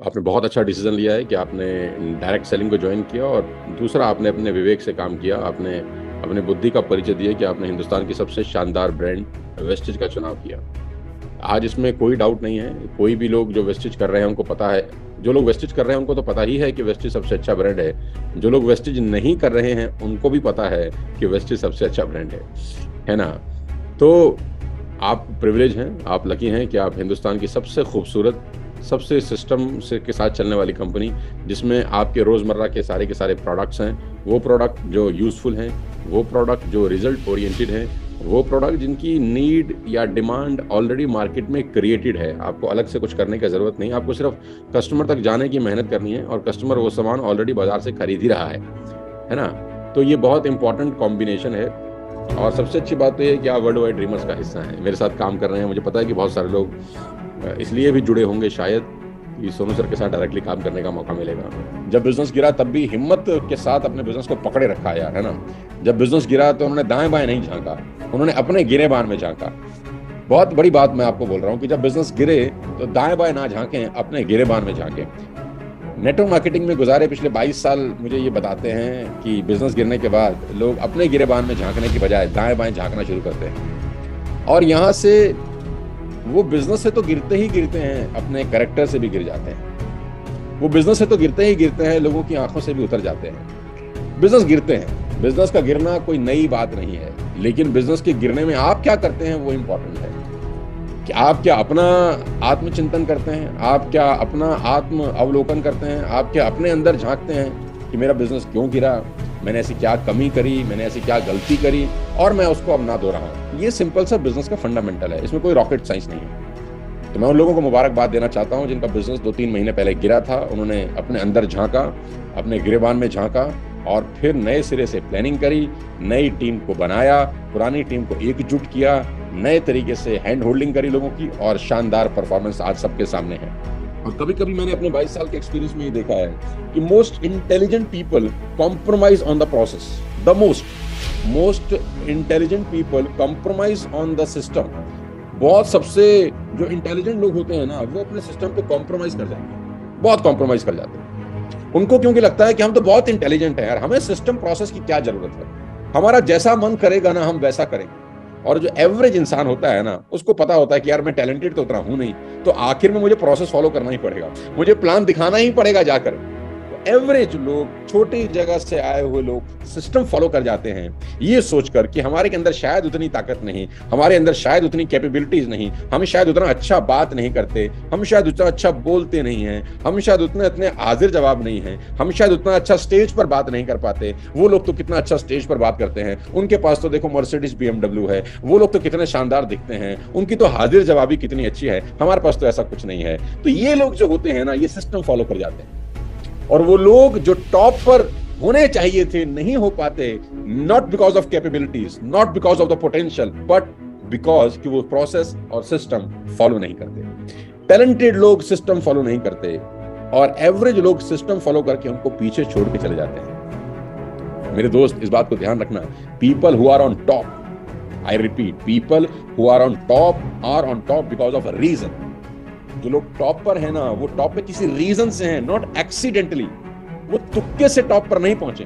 आपने बहुत अच्छा डिसीजन लिया है कि आपने डायरेक्ट सेलिंग को ज्वाइन किया, और दूसरा आपने अपने विवेक से काम किया। आपने अपने बुद्धि का परिचय दिया कि आपने हिंदुस्तान की सबसे शानदार ब्रांड वेस्टेज का चुनाव किया। आज इसमें कोई डाउट नहीं है, कोई भी लोग जो वेस्टेज कर रहे हैं उनको पता है, जो लोग वेस्टेज कर रहे हैं उनको तो पता ही है कि वेस्टेज सबसे अच्छा ब्रांड है। जो लोग वेस्टेज नहीं कर रहे हैं उनको भी पता है कि वेस्टेज सबसे अच्छा ब्रांड है ना। तो आप प्रिविलेज हैं, आप लकी हैं कि आप हिंदुस्तान की सबसे खूबसूरत, सबसे सिस्टम से के साथ चलने वाली कंपनी, जिसमें आपके रोज़मर्रा के सारे प्रोडक्ट्स हैं, वो प्रोडक्ट जो यूज़फुल हैं, वो प्रोडक्ट जो रिजल्ट ओरिएंटेड हैं, वो प्रोडक्ट जिनकी नीड या डिमांड ऑलरेडी मार्केट में क्रिएटेड है। आपको अलग से कुछ करने की ज़रूरत नहीं, आपको सिर्फ कस्टमर तक जाने की मेहनत करनी है, और कस्टमर वो सामान ऑलरेडी बाजार से खरीद ही रहा है ना। तो ये बहुत इंपॉर्टेंट कॉम्बिनेशन है। और सबसे अच्छी बात तो ये है कि आप वर्ल्ड वाइड ड्रीमर्स का हिस्सा हैं, मेरे साथ काम कर रहे हैं। मुझे पता है कि बहुत सारे लोग इसलिए भी जुड़े होंगे शायद कि सोनू सर के साथ डायरेक्टली काम करने का मौका मिलेगा। जब बिजनेस गिरा तब भी हिम्मत के साथ अपने बिजनेस को पकड़े रखा यार, है ना। जब बिजनेस गिरा तो उन्होंने दाएं बाएं नहीं झांका, उन्होंने अपने गिरेबान में झांका। बहुत बड़ी बात मैं आपको बोल रहा हूँ कि जब बिजनेस गिरे तो दाएं बाएं ना झांकें, अपने गिरेबान में झांकें। नेटवर्क मार्केटिंग में गुजारे पिछले 22 साल मुझे ये बताते हैं कि बिजनेस गिरने के बाद लोग अपने गिरेबान में झांकने की बजाय दाएं बाएं झांकना शुरू करते हैं, और यहाँ से वो बिजनेस से तो गिरते ही गिरते हैं, अपने कैरेक्टर से भी गिर जाते हैं। वो बिजनेस से तो गिरते ही गिरते हैं, लोगों की आंखों से भी उतर जाते हैं। बिजनेस गिरते हैं, बिजनेस का गिरना कोई नई बात नहीं है, लेकिन बिजनेस के गिरने में आप क्या करते हैं वो इंपॉर्टेंट है। कि आप क्या अपना आत्मचिंतन करते हैं, आप क्या अपना आत्म अवलोकन करते हैं, आप क्या अपने अंदर झांकते हैं कि मेरा बिजनेस क्यों गिरा, मैंने ऐसी क्या कमी करी, मैंने ऐसी क्या गलती करी, और मैं उसको अब ना दोहराऊं। ये सिंपल सा बिजनेस का फंडामेंटल है, इसमें कोई रॉकेट साइंस नहीं है। तो मैं उन लोगों को मुबारकबाद देना चाहता हूं जिनका बिजनेस 2-3 महीने पहले गिरा था। उन्होंने अपने अंदर झांका, अपने गिरेबान में झांका, और फिर नए सिरे से प्लानिंग करी, नई टीम को बनाया, पुरानी टीम को एकजुट किया, नए तरीके से हैंड होल्डिंग करी लोगों की, और शानदार परफॉर्मेंस आज सबके सामने है। और कभी कभी मैंने अपने 22 साल के एक्सपीरियंस में ये देखा है कि most intelligent people compromise on the process, the most intelligent people compromise on the system. बहुत सबसे जो इंटेलिजेंट लोग होते हैं ना, वो अपने सिस्टम पे कॉम्प्रोमाइज कर जाते हैं, बहुत कॉम्प्रोमाइज कर जाते हैं। उनको क्योंकि लगता है कि हम तो बहुत इंटेलिजेंट हैं यार, हमें सिस्टम प्रोसेस की क्या जरूरत है, हमारा जैसा मन करेगा ना हम वैसा करेंगे। और जो एवरेज इंसान होता है ना, उसको पता होता है कि यार मैं टैलेंटेड तो उतना हूं नहीं, तो आखिर में मुझे प्रोसेस फॉलो करना ही पड़ेगा, मुझे प्लान दिखाना ही पड़ेगा जाकर। एवरेज लोग, छोटी जगह से आए हुए लोग सिस्टम फॉलो कर जाते हैं, ये सोचकर कि हमारे अंदर शायद उतनी ताकत नहीं, हमारे अंदर शायद उतनी कैपेबिलिटीज नहीं, हम शायद उतना अच्छा बात नहीं करते, हम शायद उतना अच्छा बोलते नहीं हैं, हम शायद इतने हाजिर जवाब नहीं हैं, हम शायद उतना अच्छा स्टेज पर बात नहीं कर पाते। वो लोग तो कितना अच्छा स्टेज पर बात करते हैं, उनके पास तो देखो मर्सिडीज BMW है, वो लोग तो कितने शानदार दिखते हैं, उनकी तो हाजिर जवाबी कितनी अच्छी है, हमारे पास तो ऐसा कुछ नहीं है। तो ये लोग जो होते हैं ना, ये सिस्टम फॉलो कर जाते हैं, और वो लोग जो टॉप पर होने चाहिए थे नहीं हो पाते, not because of capabilities, not because of the potential, but because कि वो प्रोसेस और सिस्टम फॉलो नहीं करते। टैलेंटेड लोग सिस्टम फॉलो नहीं करते, और एवरेज लोग सिस्टम फॉलो करके उनको पीछे छोड़ के चले जाते हैं। मेरे दोस्त, इस बात को ध्यान रखना, people who are on top, I repeat, people who are on top because of a reason. जो लोग टॉप पर है ना, वो टॉप पे किसी रीजन से हैं, नॉट एक्सीडेंटली। वो तुक्के से टॉप पर नहीं पहुंचे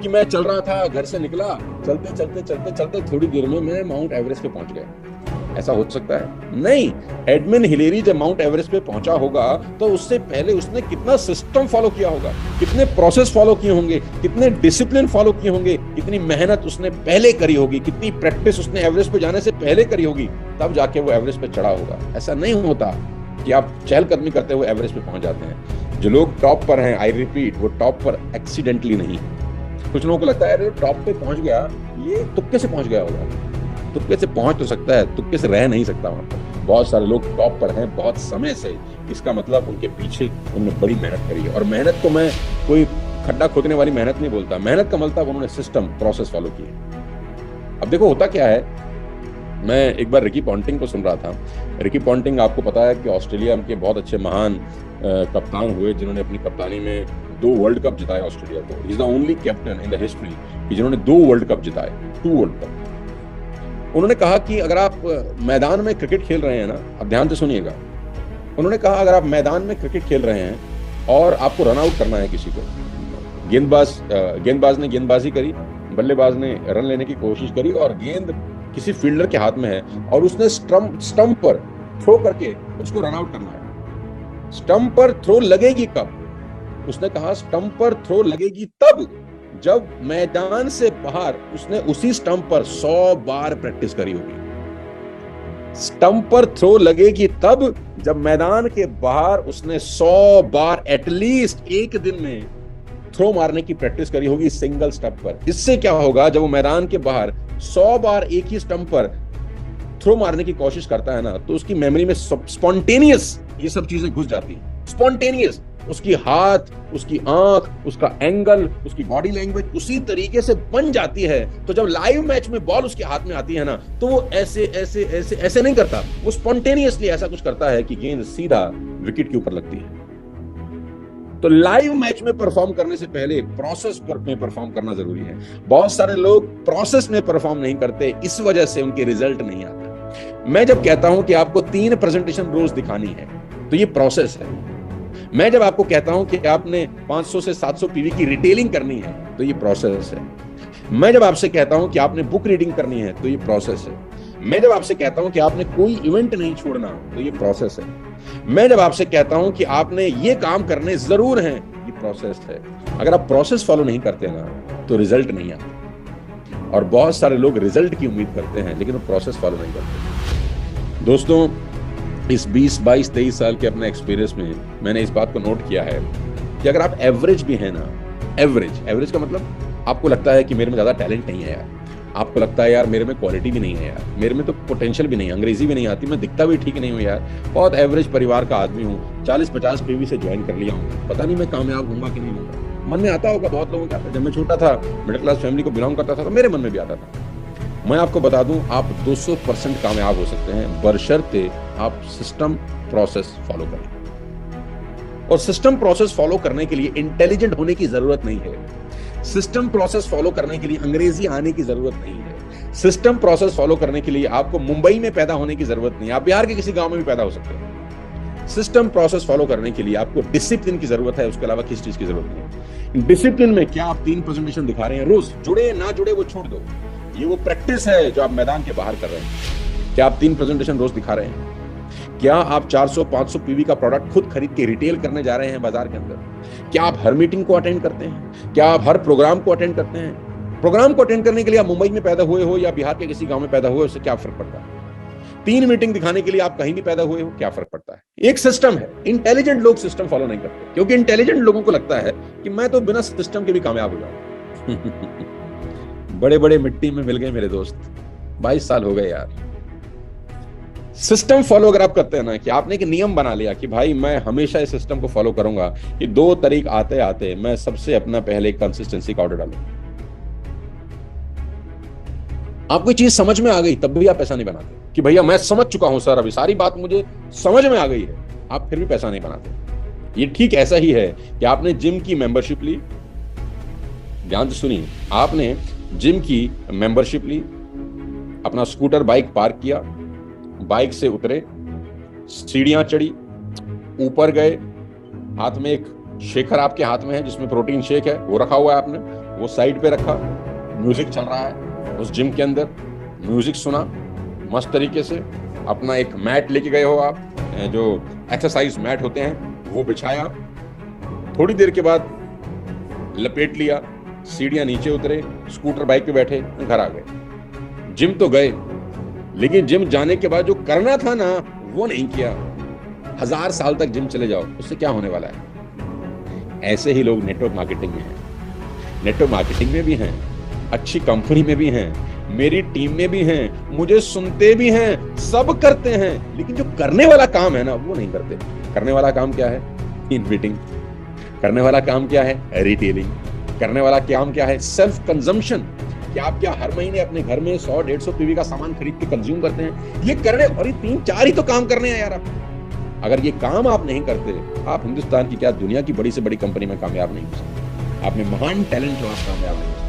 कि मैं चल रहा था, घर से निकला, चलते चलते चलते चलते थोड़ी देर में मैं माउंट एवरेस्ट पे पहुंच गया। ऐसा हो सकता है? नहीं। एडमंड हिलेरी जब माउंट एवरेस्ट पे पहुंचा होगा तो उससे पहले उसने कितना सिस्टम फॉलो किया होगा, कितने प्रोसेस फॉलो किए होंगे, कितने डिसिप्लिन फॉलो किए होंगे, कितनी मेहनत उसने पहले करी होगी, कितनी प्रैक्टिस उसने एवरेस्ट पे जाने से पहले करी होगी, तब जाके वो एवरेस्ट पे चढ़ा होगा। ऐसा नहीं होता कि आप चहलकदमी करते हुए एवरेस्ट पे पहुंच जाते हैं। जो लोग टॉप पर हैं, आई रिपीट, वो टॉप पर एक्सीडेंटली नहीं। कुछ लोगों को लगता है अरे टॉप पे पहुंच गया, ये तुक्के से पहुंच गया होगा। तुक्के से पहुंच तो सकता है, तुक्के से रह नहीं सकता वहां पर। बहुत सारे लोग टॉप पर हैं बहुत समय से, इसका मतलब उनके पीछे उन्होंने बड़ी मेहनत करी है। और मेहनत को मैं कोई खड्डा खोदने वाली मेहनत नहीं बोलता, मेहनत का मतलब उन्होंने सिस्टम, प्रोसेस फॉलो किए। अब देखो होता क्या है, मैं एक बार रिकी पॉन्टिंग को सुन रहा था। रिकी पॉन्टिंग, आपको पता है कि ऑस्ट्रेलिया के बहुत अच्छे महान कप्तान हुए जिन्होंने अपनी कप्तानी में 2 वर्ल्ड कप जिताए ऑस्ट्रेलिया को। He is the only captain in the history जिन्होंने 2 वर्ल्ड कप जिताए, 2 वर्ल्ड कप। उन्होंने कहा कि अगर आप मैदान में क्रिकेट खेल रहे हैं ना, आप ध्यान से सुनिएगा, उन्होंने कहा अगर आप मैदान में क्रिकेट खेल रहे हैं और आपको रन आउट करना है किसी को, गेंदबाज ने गेंदबाजी करी, बल्लेबाज ने रन लेने की कोशिश करी और गेंद किसी फील्डर के हाथ में है और उसने स्टंप पर थ्रो करके उसको रन आउट करना है। स्टंप पर थ्रो लगेगी कब? उसने कहा स्टंप पर थ्रो लगेगी तब जब मैदान से बाहर उसने उसी स्टंप पर 100 बार प्रैक्टिस करी होगी। स्टंप पर थ्रो लगेगी तब जब मैदान के बाहर उसने 100 बार एटलीस्ट एक दिन में थ्रो मारने की प्रैक्टिस करी होगी सिंगल स्टंप पर। इससे क्या होगा, जब वो मैदान के बाहर 100 बार एक ही स्टंप पर थ्रो मारने की कोशिश करता है ना, तो उसकी मेमोरी में स्पॉन्टेनियस ये सब चीजें घुस जाती हैं। स्पॉन्टेनियस, उसकी हाथ, उसकी आंख, उसका एंगल, उसकी बॉडी लैंग्वेज उसी तरीके से बन जाती है। तो जब लाइव मैच में बॉल उसके हाथ में आती है ना, तो वो ऐसे ऐसे ऐसे ऐसे नहीं करता, वो स्पॉन्टेनियसली ऐसा कुछ करता है कि गेंद सीधा विकेट के ऊपर लगती है। तो लाइव मैच में परफॉर्म करने से पहले प्रोसेस में परफॉर्म करना जरूरी है। बहुत सारे लोग प्रोसेस में परफॉर्म नहीं करते, इस वजह से उनके रिजल्ट नहीं आता। मैं जब कहता हूं कि आपको 3 प्रेजेंटेशन रोज दिखानी है, तो ये प्रोसेस है। मैं जब आपको कहता हूं कि आपने 500 से 700 पीवी की रिटेलिंग करनी है, तो ये प्रोसेस है। मैं जब आपसे कहता हूं कि आपने बुक रीडिंग करनी है, तो ये प्रोसेस है। मैं जब आपसे कहता हूं कि आपने कोई इवेंट नहीं छोड़ना, तो ये प्रोसेस है। मैं जब आपसे कहता हूं कि आपने ये काम करने जरूर हैं, ये प्रोसेस है। अगर आप प्रोसेस फॉलो नहीं करते ना, तो रिजल्ट नहीं आता। और बहुत सारे लोग रिजल्ट की उम्मीद करते हैं, लेकिन वो प्रोसेस फॉलो नहीं करते। दोस्तों, इस 20, 22, 23 साल के अपने एक्सपीरियंस में मैंने इस बात को नोट किया है कि अगर आप एवरेज भी हैं ना, एवरेज का मतलब आपको लगता है कि मेरे में ज्यादा टैलेंट नहीं है यार, आपको लगता है यार मेरे में क्वालिटी भी नहीं है यार, मेरे में तो पोटेंशियल भी नहीं है, अंग्रेजी भी नहीं आती, मैं दिखता भी ठीक नहीं हूँ यार, बहुत एवरेज परिवार का आदमी हूँ, 40-50 पीवी से ज्वाइन कर लिया हूँ, पता नहीं मैं कामयाब होऊंगा कि नहीं होऊंगा। मन में आता होगा बहुत लोगों का। जब मैं छोटा था, मिडिल क्लास फैमिली को बिलोंग करता था, तो मेरे मन में भी आता था। मैं आपको बता दूं, आप 200% कामयाब हो सकते हैं, बशर्ते आप सिस्टम प्रोसेस फॉलो करें। और सिस्टम प्रोसेस फॉलो करने के लिए इंटेलिजेंट होने की जरूरत नहीं है। सिस्टम प्रोसेस फॉलो करने के लिए अंग्रेजी आने की जरूरत नहीं है। सिस्टम प्रोसेस फॉलो करने के लिए आपको मुंबई में पैदा होने की जरूरत नहीं है, आप बिहार के किसी गांव में भी पैदा हो सकते हैं। सिस्टम प्रोसेस फॉलो करने के लिए आपको डिसिप्लिन की जरूरत है, उसके अलावा किस चीज की जरूरत नहीं है। डिसिप्लिन में क्या आप 3 प्रेजेंटेशन दिखा रहे हैं रोज, जुड़े ना जुड़े वो छोड़ दो, ये वो प्रैक्टिस है जो आप मैदान के बाहर कर रहे हैं। क्या आप 3 प्रेजेंटेशन रोज दिखा रहे हैं? क्या आप 400-500 पीवी का प्रोडक्ट खुद खरीद के रिटेल करने जा रहे हैं बाजार के अंदर? क्या आप हर मीटिंग को अटेंड करते हैं? क्या आप हर प्रोग्राम को अटेंड करते हैं? प्रोग्राम को अटेंड करने के लिए आप मुंबई में पैदा हुए हो या बिहार के किसी गांव में पैदा हुए, उससे क्या फर्क पड़ता है? 3 मीटिंग दिखाने के लिए आप कहीं भी पैदा हुए हो, क्या फर्क पड़ता है? एक सिस्टम है। इंटेलिजेंट लोग सिस्टम फॉलो नहीं करते, क्योंकि इंटेलिजेंट लोगों को लगता है कि मैं तो बिना सिस्टम के भी कामयाब हो जाऊं। बड़े बड़े मिट्टी में मिल गए मेरे दोस्त, 22 साल हो गए यार। सिस्टम फॉलो अगर आप करते हैं ना, कि आपने एक नियम बना लिया कि भाई मैं हमेशा इस सिस्टम को फॉलो करूंगा, कि 2 तारीख आते आते मैं सबसे अपना पहले कंसिस्टेंसी का ऑर्डर डालूंगा। आपको ये चीज समझ में आ गई, तब भी आप पैसा नहीं बनाते कि भैया मैं समझ चुका हूं सर, अभी सारी बात मुझे समझ में आ गई है, आप फिर भी पैसा नहीं बनाते। ये ठीक ऐसा ही है कि आपने जिम की मेंबरशिप ली, ध्यान से सुनिए, आपने जिम की मेंबरशिप ली, अपना स्कूटर बाइक पार्क किया, बाइक से उतरे, सीढ़ियां चढ़ी, ऊपर गए, हाथ में एक शेकर आपके हाथ में है जिसमें प्रोटीन शेक है, वो रखा हुआ है आपने, वो साइड पे रखा, म्यूजिक चल रहा है उस जिम के अंदर, म्यूजिक सुना मस्त तरीके से, अपना एक मैट लेके गए हो आप, जो एक्सरसाइज मैट होते हैं वो बिछाया, थोड़ी देर के बाद लपेट लिया, सीढ़ियां नीचे उतरे, स्कूटर बाइक पे बैठे, घर आ गए। जिम तो गए, लेकिन जिम जाने के बाद जो करना था ना वो नहीं किया। 1000 साल तक जिम चले जाओ, उससे क्या होने वाला है? ऐसे ही लोग नेटवर्क मार्केटिंग में हैं, नेटवर्क मार्केटिंग में भी हैं, अच्छी कंपनी में भी हैं, मेरी टीम में भी हैं, मुझे सुनते भी हैं, सब करते हैं, लेकिन जो करने वाला काम है ना वो नहीं करते। करने वाला काम क्या है? इनविटिंग। करने वाला काम क्या है? रिटेलिंग। करने वाला काम क्या है? Self consumption. कि आप क्या हर महीने अपने घर में 100-150 पीवी का सामान खरीद के कंज्यूम करते हैं? ये करने, और ये 3-4 ही तो काम करने हैं यार आप। अगर ये काम आप नहीं करते, आप हिंदुस्तान की क्या दुनिया की बड़ी से बड़ी कंपनी में कामयाब नहीं हो सकते। आप में महान टैलेंट हो, आप कामयाब नहीं हो सकते।